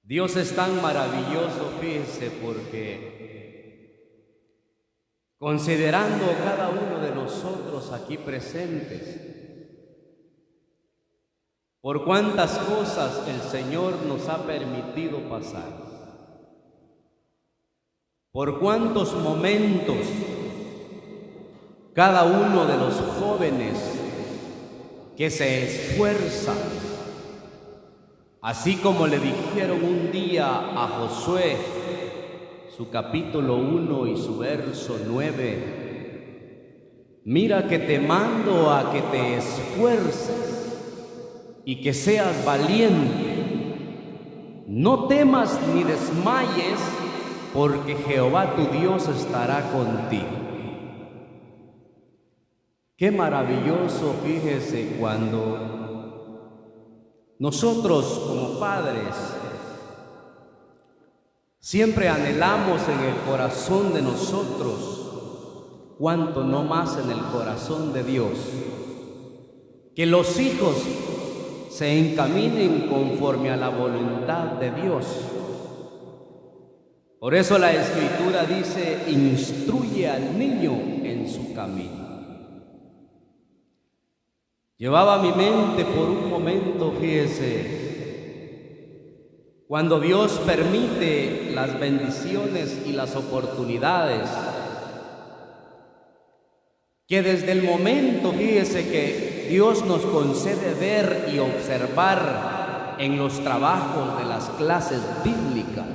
Dios es tan maravilloso, fíjese, porque considerando cada uno de nosotros aquí presentes, por cuántas cosas el Señor nos ha permitido pasar, por cuántos momentos cada uno de los jóvenes que se esfuerzan, así como le dijeron un día a Josué, su capítulo 1 y su verso 9, mira que te mando a que te esfuerces y que seas valiente, no temas ni desmayes, porque Jehová tu Dios estará contigo. Qué maravilloso, fíjese, cuando nosotros como padres siempre anhelamos en el corazón de nosotros, cuanto no más en el corazón de Dios, que los hijos se encaminen conforme a la voluntad de Dios. Por eso la Escritura dice: instruye al niño en su camino. Llevaba mi mente por un momento, fíjese, cuando Dios permite las bendiciones y las oportunidades, que desde el momento, fíjese, que Dios nos concede ver y observar en los trabajos de las clases bíblicas,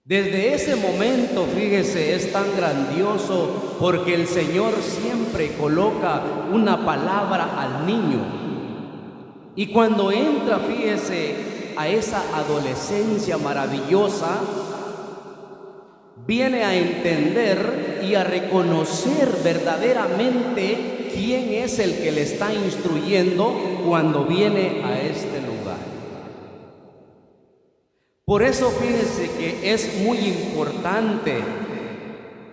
desde ese momento, fíjese, es tan grandioso porque el Señor siempre coloca una palabra al niño. Y cuando entra, fíjese, a esa adolescencia maravillosa, viene a entender y a reconocer verdaderamente quién es el que le está instruyendo cuando viene a este lugar. Por eso fíjense que es muy importante,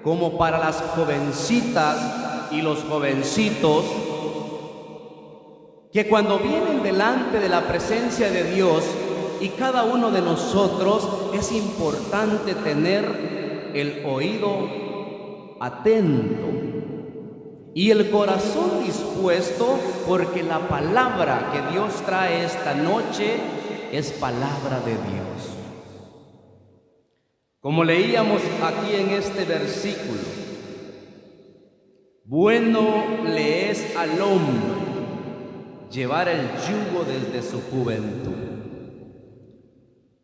como para las jovencitas y los jovencitos, que cuando vienen delante de la presencia de Dios y cada uno de nosotros, es importante tener el oído atento y el corazón dispuesto, porque la palabra que Dios trae esta noche es palabra de Dios. Como leíamos aquí en este versículo, bueno le es al hombre llevar el yugo desde su juventud.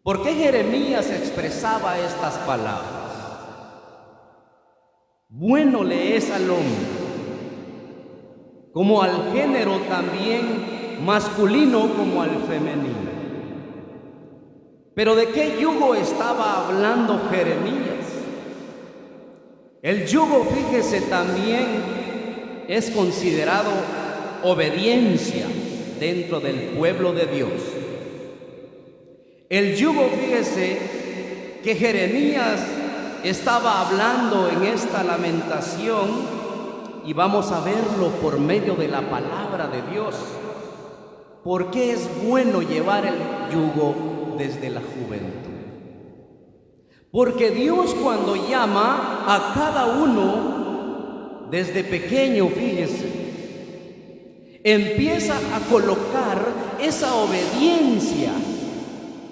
¿Por qué Jeremías expresaba estas palabras? Bueno le es al hombre, como al género también masculino como al femenino. Pero ¿de qué yugo estaba hablando Jeremías? El yugo, fíjese, también es considerado obediencia dentro del pueblo de Dios. El yugo, fíjese, que Jeremías estaba hablando en esta lamentación, y vamos a verlo por medio de la palabra de Dios. ¿Por qué es bueno llevar el yugo desde la juventud? Porque Dios, cuando llama a cada uno desde pequeño, fíjese, empieza a colocar esa obediencia,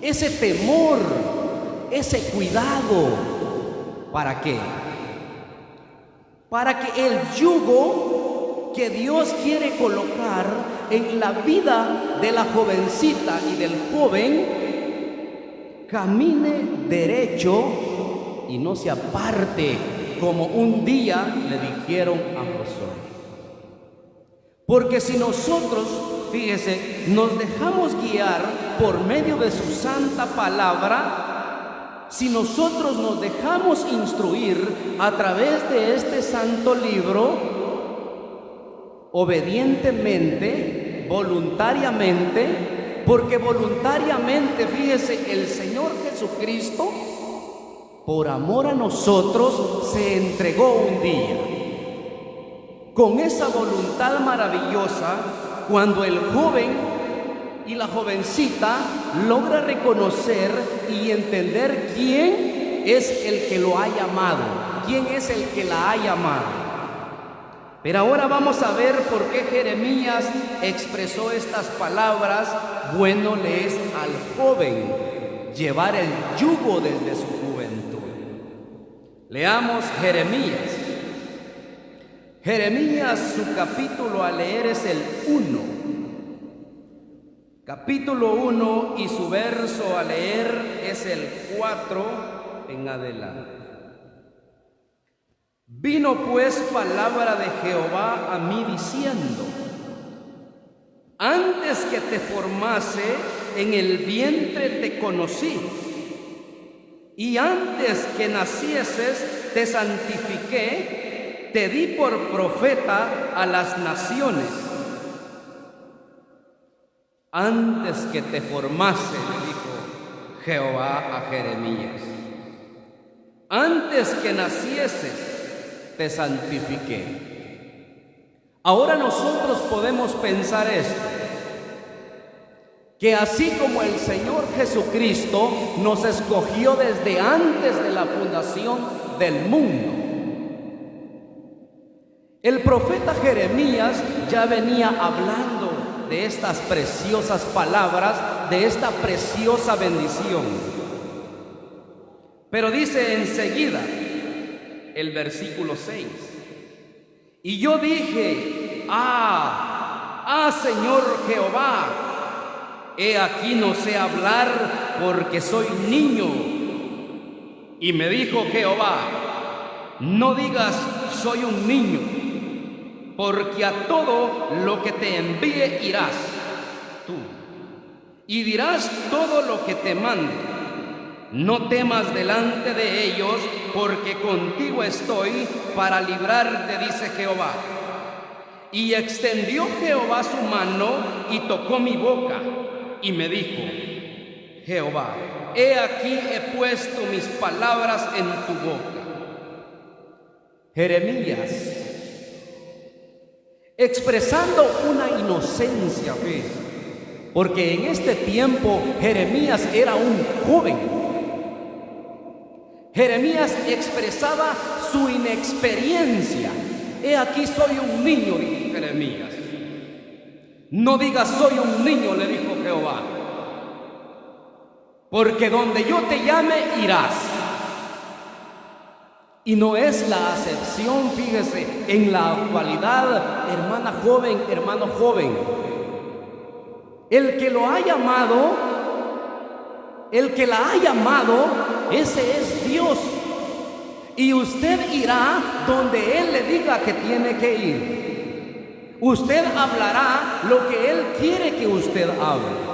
ese temor, ese cuidado. ¿Para qué? Para que el yugo que Dios quiere colocar en la vida de la jovencita y del joven camine derecho y no se aparte, como un día le dijeron a Josué. Porque si nosotros, fíjese, nos dejamos guiar por medio de su santa palabra, si nosotros nos dejamos instruir a través de este santo libro, obedientemente, voluntariamente, porque voluntariamente, fíjese, el Señor Jesucristo, por amor a nosotros, se entregó un día. Con esa voluntad maravillosa, cuando el joven y la jovencita logra reconocer y entender quién es el que lo ha llamado, quién es el que la ha llamado. Pero ahora vamos a ver por qué Jeremías expresó estas palabras. Bueno le es al joven llevar el yugo desde su juventud. Leamos Jeremías. Jeremías, su capítulo a leer es el 1. Capítulo 1 y su verso a leer es el 4 en adelante. Vino pues palabra de Jehová a mí diciendo: antes que te formase en el vientre te conocí, y antes que nacieses te santifiqué, te di por profeta a las naciones. Antes que te formase, le dijo Jehová a Jeremías, antes que nacieses te santifiqué. Ahora nosotros podemos pensar esto, que así como el Señor Jesucristo nos escogió desde antes de la fundación del mundo, el profeta Jeremías ya venía hablando de estas preciosas palabras, de esta preciosa bendición. Pero dice enseguida el versículo 6: y yo dije, Señor Jehová, he aquí no sé hablar porque soy niño. Y me dijo Jehová, no digas soy un niño, porque a todo lo que te envíe irás tú, y dirás todo lo que te mande. No temas delante de ellos, porque contigo estoy para librarte, dice Jehová. Y extendió Jehová su mano y tocó mi boca, y me dijo Jehová, he aquí he puesto mis palabras en tu boca. Jeremías, expresando una inocencia, porque en este tiempo Jeremías era un joven. Jeremías expresaba su inexperiencia. He aquí soy un niño, dijo Jeremías. No digas soy un niño, le dijo Jehová, porque donde yo te llame irás. Y no es la acepción, fíjese, en la actualidad, hermana joven, hermano joven. El que lo ha llamado, el que la ha llamado, ese es Dios. Y usted irá donde Él le diga que tiene que ir. Usted hablará lo que Él quiere que usted hable.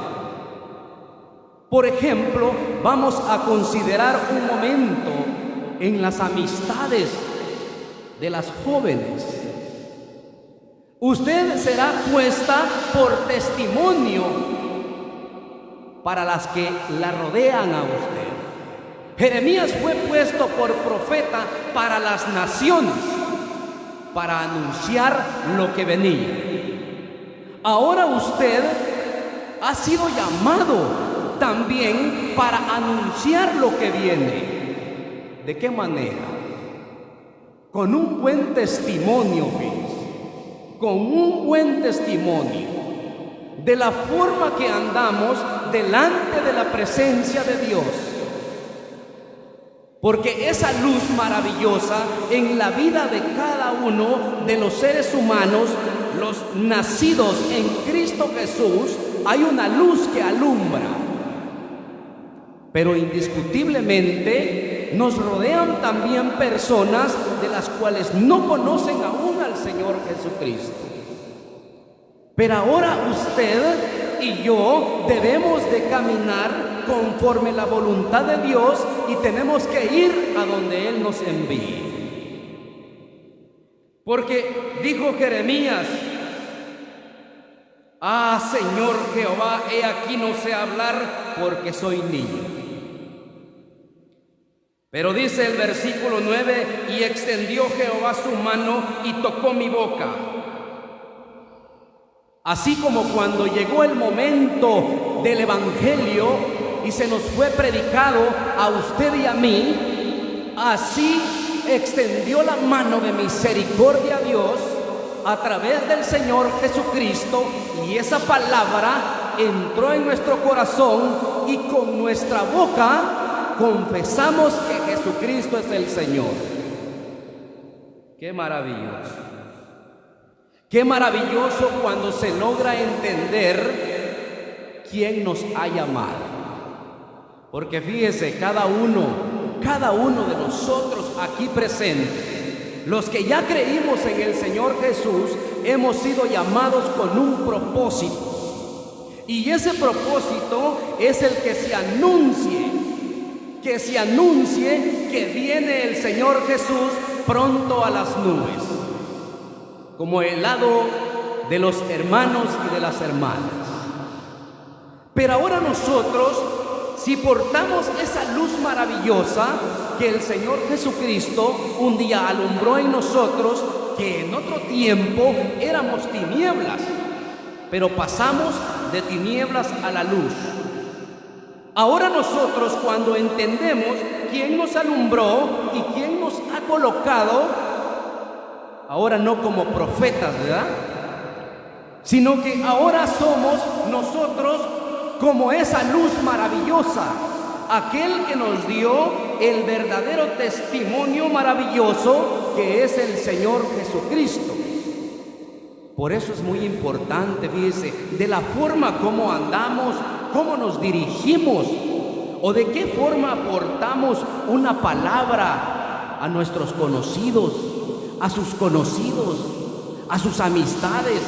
Por ejemplo, vamos a considerar un momento en las amistades de las jóvenes. Usted será puesta por testimonio para las que la rodean a usted. Jeremías fue puesto por profeta para las naciones, para anunciar lo que venía. Ahora usted ha sido llamado también para anunciar lo que viene. ¿De qué manera? Con un buen testimonio, con un buen testimonio de la forma que andamos delante de la presencia de Dios. Porque esa luz maravillosa en la vida de cada uno de los seres humanos, los nacidos en Cristo Jesús, hay una luz que alumbra. Pero indiscutiblemente nos rodean también personas de las cuales no conocen aún al Señor Jesucristo. Pero ahora usted y yo debemos de caminar conforme la voluntad de Dios y tenemos que ir a donde Él nos envíe. Porque dijo Jeremías, Señor Jehová, he aquí no sé hablar porque soy niño. Pero dice el versículo 9, y extendió Jehová su mano y tocó mi boca. Así como cuando llegó el momento del Evangelio y se nos fue predicado a usted y a mí, así extendió la mano de misericordia a Dios a través del Señor Jesucristo, y esa palabra entró en nuestro corazón y con nuestra boca confesamos que Jesucristo es el Señor. ¡Qué maravilloso! ¡Qué maravilloso cuando se logra entender quién nos ha llamado! Porque fíjese, cada uno de nosotros aquí presentes, los que ya creímos en el Señor Jesús, hemos sido llamados con un propósito. Y ese propósito es el que se anuncie que viene el Señor Jesús pronto a las nubes, como el lado de los hermanos y de las hermanas. Pero ahora nosotros, si portamos esa luz maravillosa que el Señor Jesucristo un día alumbró en nosotros, que en otro tiempo éramos tinieblas, pero pasamos de tinieblas a la luz. Ahora nosotros, cuando entendemos quién nos alumbró y quién nos ha colocado, ahora no como profetas, ¿verdad?, sino que ahora somos nosotros como esa luz maravillosa, aquel que nos dio el verdadero testimonio maravilloso que es el Señor Jesucristo. Por eso es muy importante, fíjese, de la forma como andamos, cómo nos dirigimos, o de qué forma aportamos una palabra a nuestros conocidos, a sus conocidos, a sus amistades.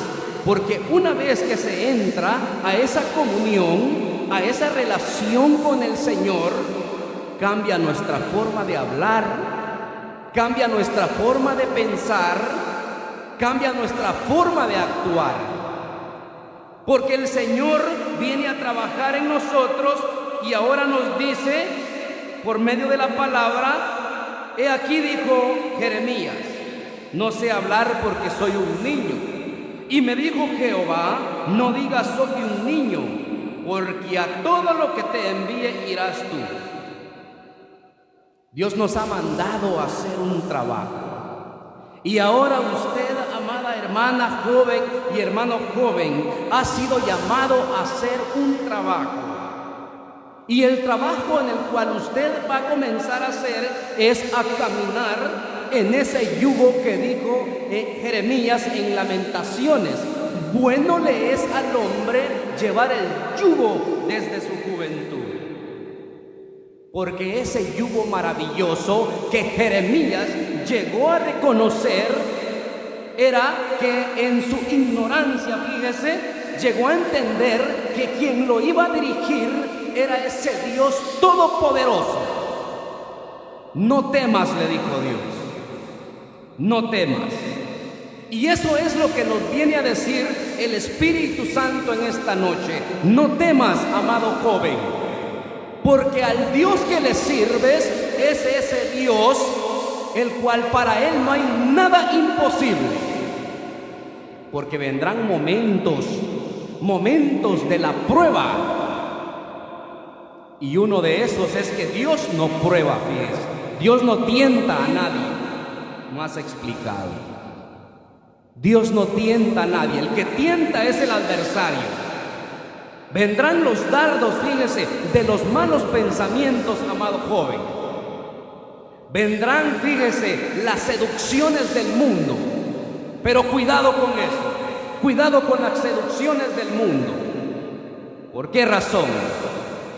Porque una vez que se entra a esa comunión, a esa relación con el Señor, cambia nuestra forma de hablar, cambia nuestra forma de pensar, cambia nuestra forma de actuar. Porque el Señor viene a trabajar en nosotros y ahora nos dice, por medio de la palabra, he aquí dijo Jeremías, no sé hablar porque soy un niño. Y me dijo Jehová, no digas soy un niño, porque a todo lo que te envíe irás tú. Dios nos ha mandado a hacer un trabajo. Y ahora usted, amada hermana joven y hermano joven, ha sido llamado a hacer un trabajo. Y el trabajo en el cual usted va a comenzar a hacer es a caminar en ese yugo que dijo Jeremías en Lamentaciones. Bueno le es al hombre llevar el yugo desde su juventud. Porque ese yugo maravilloso que Jeremías llegó a reconocer era que en su ignorancia, fíjese, llegó a entender que quien lo iba a dirigir era ese Dios todopoderoso. No temas, le dijo Dios. No temas. Y eso es lo que nos viene a decir el Espíritu Santo en esta noche. No temas, amado joven, porque al Dios que le sirves es ese Dios el cual para Él no hay nada imposible. Porque vendrán momentos de la prueba, y uno de esos es que Dios no prueba, fíjese. Dios no tienta a nadie. No has explicado. Dios no tienta a nadie. El que tienta es el adversario. Vendrán los dardos, fíjese, de los malos pensamientos, amado joven. Vendrán, fíjese, las seducciones del mundo. Pero cuidado con eso. Cuidado con las seducciones del mundo. ¿Por qué razón?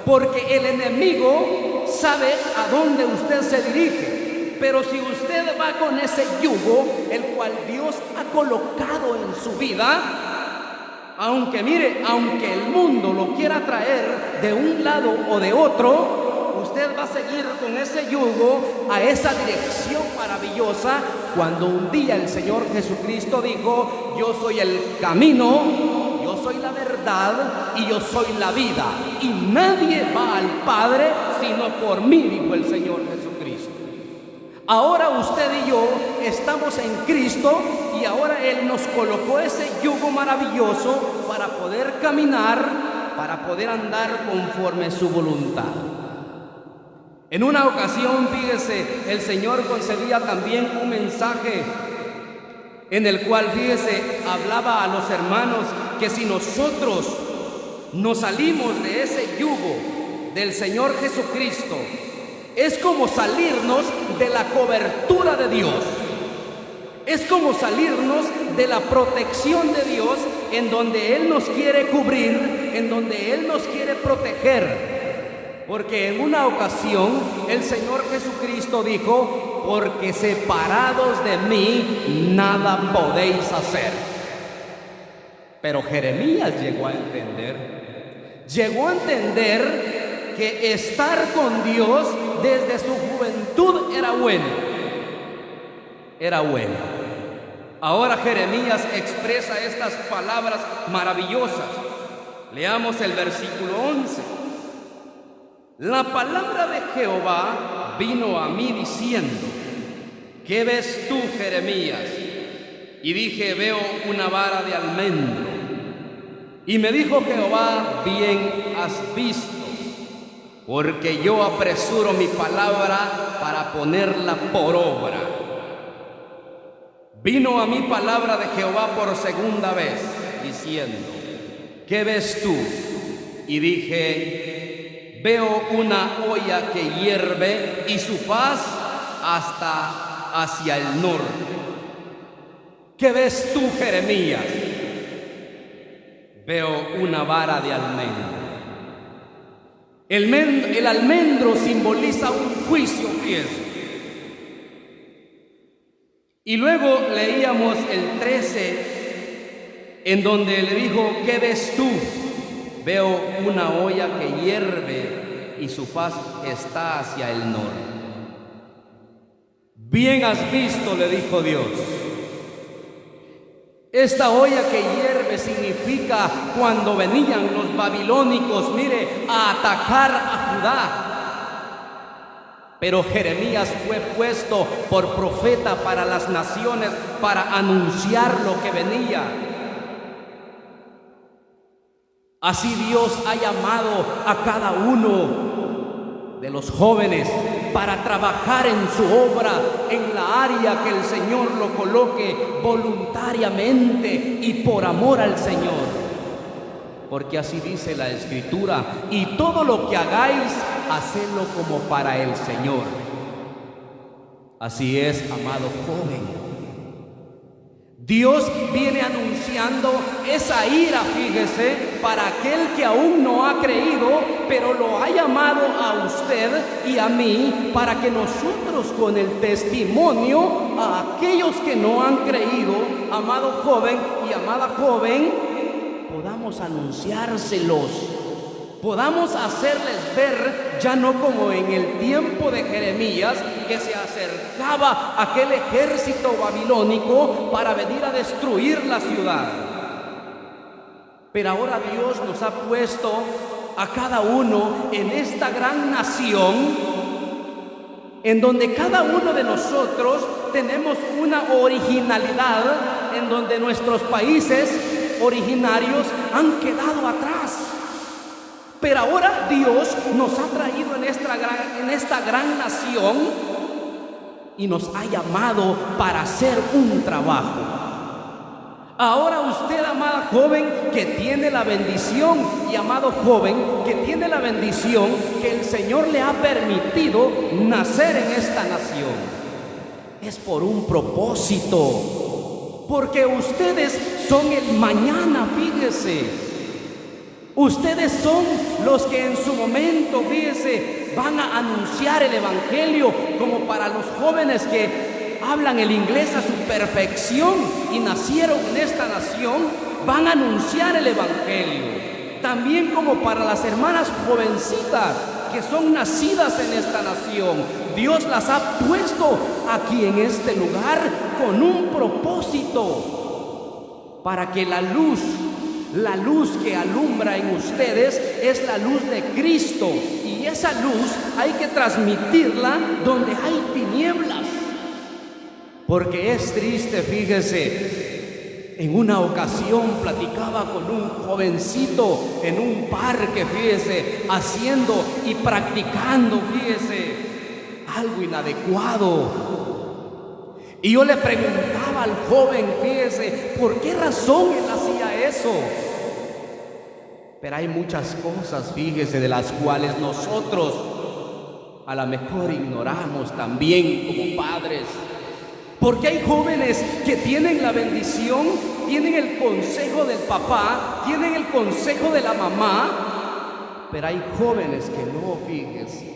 Porque el enemigo sabe a dónde usted se dirige. Pero si usted va con ese yugo, el cual Dios ha colocado en su vida, aunque mire, aunque el mundo lo quiera traer de un lado o de otro, usted va a seguir con ese yugo a esa dirección maravillosa. Cuando un día el Señor Jesucristo dijo, yo soy el camino, yo soy la verdad y yo soy la vida, y nadie va al Padre sino por mí, dijo el Señor Jesucristo. Ahora usted y yo estamos en Cristo y ahora Él nos colocó ese yugo maravilloso para poder caminar, para poder andar conforme su voluntad. En una ocasión, fíjese, el Señor concedía también un mensaje en el cual, fíjese, hablaba a los hermanos que si nosotros nos salimos de ese yugo del Señor Jesucristo, es como salirnos de la cobertura de Dios. Es como salirnos de la protección de Dios, en donde Él nos quiere cubrir, en donde Él nos quiere proteger. Porque en una ocasión el Señor Jesucristo dijo: porque separados de mí nada podéis hacer. Pero Jeremías llegó a entender que estar con Dios desde su juventud era bueno. Ahora Jeremías expresa estas palabras maravillosas. Leamos el versículo 11. La palabra de Jehová vino a mí diciendo: ¿qué ves tú, Jeremías? Y dije: veo una vara de almendro. Y me dijo Jehová: bien has visto, porque yo apresuro mi palabra para ponerla por obra. Vino a mí palabra de Jehová por segunda vez, diciendo: ¿qué ves tú? Y dije: veo una olla que hierve y su faz hasta hacia el norte. ¿Qué ves tú, Jeremías? Veo una vara de almendro. El almendro simboliza un juicio, fíjense. Y luego leíamos el 13, en donde le dijo: ¿qué ves tú? Veo una olla que hierve y su faz está hacia el norte. Bien has visto, le dijo Dios. Esta olla que hierve significa cuando venían los babilónicos, mire, a atacar a Judá. Pero Jeremías fue puesto por profeta para las naciones, para anunciar lo que venía. Así Dios ha llamado a cada uno de los jóvenes para trabajar en su obra, en la área que el Señor lo coloque, voluntariamente y por amor al Señor. Porque así dice la Escritura: y todo lo que hagáis, hacedlo como para el Señor. Así es, amado joven. Dios viene anunciando esa ira, fíjese, para aquel que aún no ha creído, pero lo ha llamado a usted y a mí para que nosotros, con el testimonio a aquellos que no han creído, amado joven y amada joven, podamos anunciárselos, podamos hacerles ver, ya no como en el tiempo de Jeremías, que se acercaba aquel ejército babilónico para venir a destruir la ciudad. Pero ahora Dios nos ha puesto a cada uno en esta gran nación, en donde cada uno de nosotros tenemos una originalidad, en donde nuestros países originarios han quedado atrás. Pero ahora Dios nos ha traído en esta gran nación y nos ha llamado para hacer un trabajo. Ahora usted, amada joven, que tiene la bendición, y amado joven, que tiene la bendición que el Señor le ha permitido nacer en esta nación, es por un propósito, porque ustedes son el mañana, fíjese. Ustedes son los que en su momento, fíjese, van a anunciar el Evangelio, como para los jóvenes que hablan el inglés a su perfección y nacieron en esta nación, van a anunciar el Evangelio. También como para las hermanas jovencitas que son nacidas en esta nación, Dios las ha puesto aquí en este lugar con un propósito, para que la luz que alumbra en ustedes es la luz de Cristo, y esa luz hay que transmitirla donde hay tinieblas. Porque es triste, fíjese, en una ocasión platicaba con un jovencito en un parque, fíjese, haciendo y practicando, fíjese, algo inadecuado. Y yo le preguntaba al joven, fíjese, ¿por qué razón él hacía eso? Pero hay muchas cosas, fíjese, de las cuales nosotros a lo mejor ignoramos también como padres. Porque hay jóvenes que tienen la bendición, tienen el consejo del papá, tienen el consejo de la mamá, pero hay jóvenes que no, fíjese.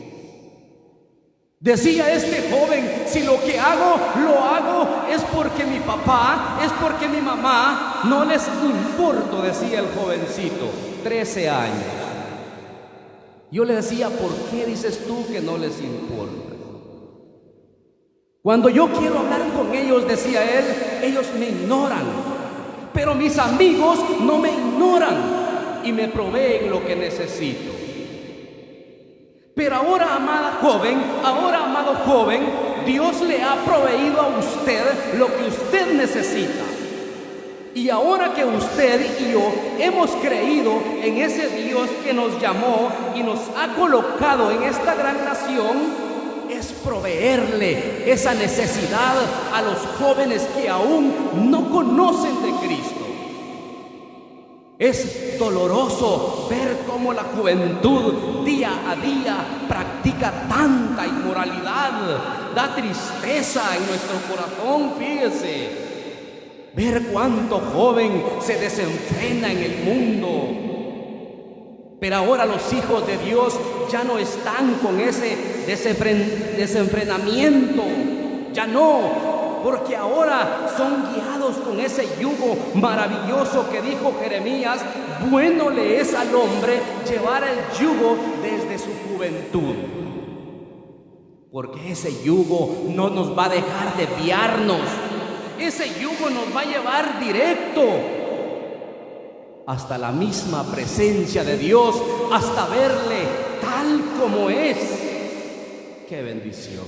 Decía este joven, si lo que hago, lo hago es porque mi papá, es porque mi mamá, no les importo, decía el jovencito, 13 años. Yo le decía, ¿por qué dices tú que no les importa? Cuando yo quiero hablar con ellos, decía él, ellos me ignoran, pero mis amigos no me ignoran y me proveen lo que necesito. Pero ahora, amado joven, Dios le ha proveído a usted lo que usted necesita. Y ahora que usted y yo hemos creído en ese Dios que nos llamó y nos ha colocado en esta gran nación, es proveerle esa necesidad a los jóvenes que aún no conocen de Cristo. Es doloroso ver cómo la juventud día a día practica tanta inmoralidad. Da tristeza en nuestro corazón, fíjese. Ver cuánto joven se desenfrena en el mundo. Pero ahora los hijos de Dios ya no están con ese desenfrenamiento. Ya no. Porque ahora son guiados con ese yugo maravilloso que dijo Jeremías, bueno le es al hombre llevar el yugo desde su juventud. Porque ese yugo no nos va a dejar desviarnos. Ese yugo nos va a llevar directo hasta la misma presencia de Dios, hasta verle tal como es. ¡Qué bendición!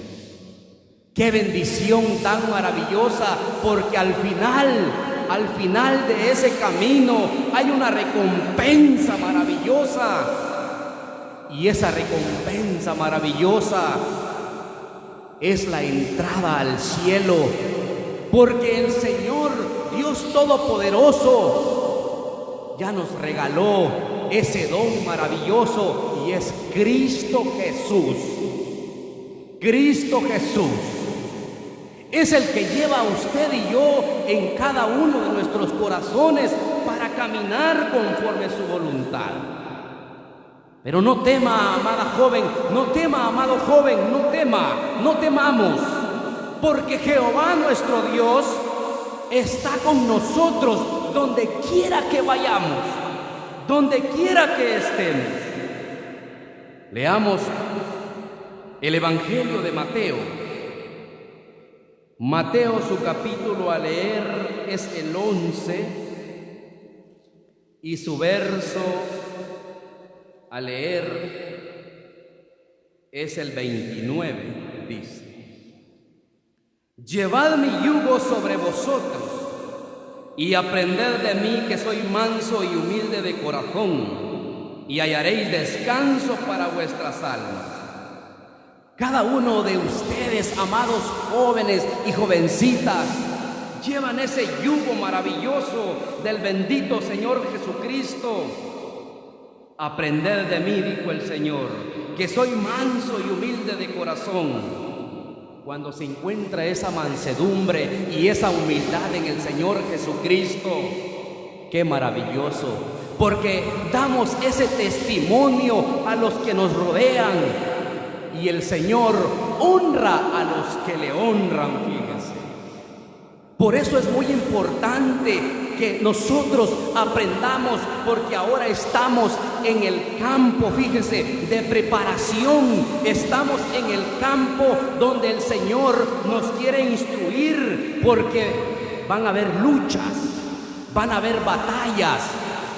¡Qué bendición tan maravillosa! Porque al final de ese camino hay una recompensa maravillosa. Y esa recompensa maravillosa es la entrada al cielo. Porque el Señor, Dios Todopoderoso, ya nos regaló ese don maravilloso y es Cristo Jesús. Cristo Jesús es el que lleva a usted y yo en cada uno de nuestros corazones para caminar conforme a su voluntad. Pero no tema, amada joven, no tema, amado joven, no temamos, porque Jehová nuestro Dios está con nosotros donde quiera que vayamos, donde quiera que estemos. Leamos el Evangelio de Mateo. Mateo, su capítulo a leer es el 11 y su verso a leer es el 29, dice: Llevad mi yugo sobre vosotros y aprended de mí, que soy manso y humilde de corazón, y hallaréis descanso para vuestras almas. Cada uno de ustedes, amados jóvenes y jovencitas, llevan ese yugo maravilloso del bendito Señor Jesucristo. Aprended de mí, dijo el Señor, que soy manso y humilde de corazón. Cuando se encuentra esa mansedumbre y esa humildad en el Señor Jesucristo, qué maravilloso, porque damos ese testimonio a los que nos rodean. Y el Señor honra a los que le honran, fíjense. Por eso es muy importante que nosotros aprendamos, porque ahora estamos en el campo, fíjese, de preparación. Estamos en el campo donde el Señor nos quiere instruir, porque van a haber luchas, van a haber batallas.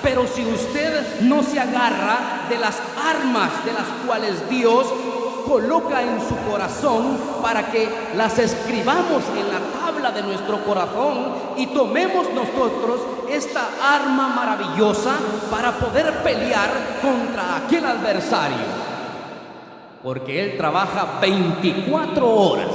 Pero si usted no se agarra de las armas de las cuales Dios coloca en su corazón para que las escribamos en la tabla de nuestro corazón y tomemos nosotros esta arma maravillosa para poder pelear contra aquel adversario. Porque él trabaja 24 horas.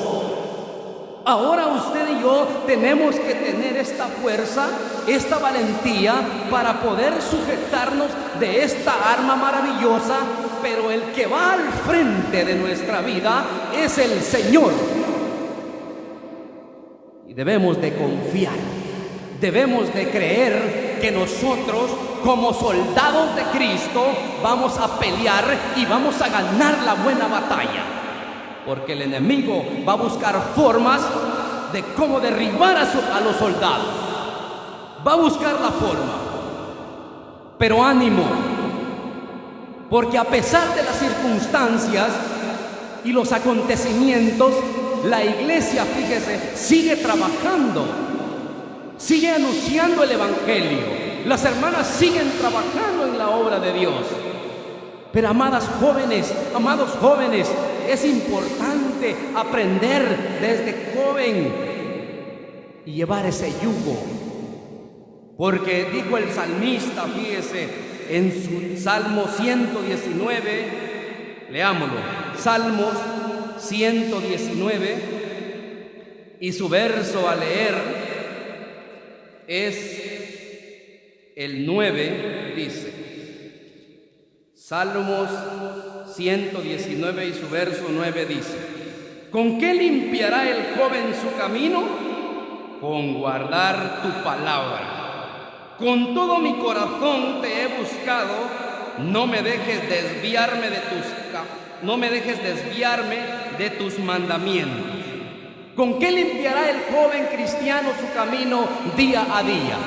Ahora usted y yo tenemos que tener esta fuerza, esta valentía para poder sujetarnos de esta arma maravillosa, pero el que va al frente de nuestra vida es el Señor. Y debemos de confiar, debemos de creer que nosotros como soldados de Cristo vamos a pelear y vamos a ganar la buena batalla. Porque el enemigo va a buscar formas de cómo derribar a los soldados. Va a buscar la forma. Pero ánimo, porque a pesar de las circunstancias y los acontecimientos, la iglesia, fíjese, sigue trabajando, sigue anunciando el evangelio. Las hermanas siguen trabajando en la obra de Dios. Pero amados jóvenes, es importante aprender desde joven y llevar ese yugo. Porque dijo el salmista, fíjese, en su Salmo 119, leámoslo, Salmos 119, y su verso a leer es el 9, dice, Salmos 119 y su verso 9 dice: ¿con qué limpiará el joven su camino? Con guardar tu palabra. Con todo mi corazón te he buscado, no me dejes desviarme de tus mandamientos. ¿Con qué limpiará el joven cristiano su camino día a día?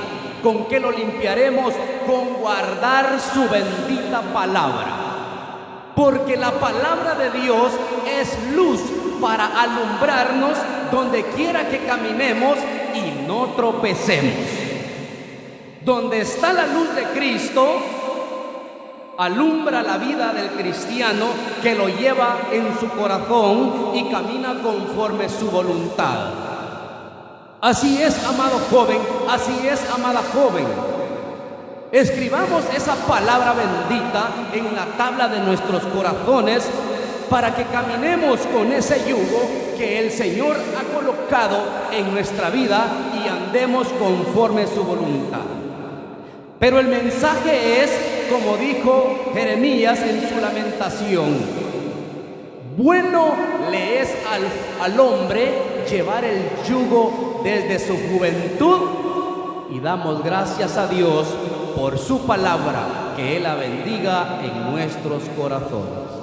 ¿Con qué lo limpiaremos? Con guardar su bendita palabra. Porque la palabra de Dios es luz para alumbrarnos donde quiera que caminemos y no tropecemos. Donde está la luz de Cristo, alumbra la vida del cristiano que lo lleva en su corazón y camina conforme su voluntad. Así es, amado joven, así es, amada joven. Escribamos esa palabra bendita en la tabla de nuestros corazones para que caminemos con ese yugo que el Señor ha colocado en nuestra vida y andemos conforme su voluntad. Pero el mensaje es, como dijo Jeremías en su lamentación: bueno le es al hombre llevar el yugo desde su juventud, y damos gracias a Dios por su palabra, que Él la bendiga en nuestros corazones.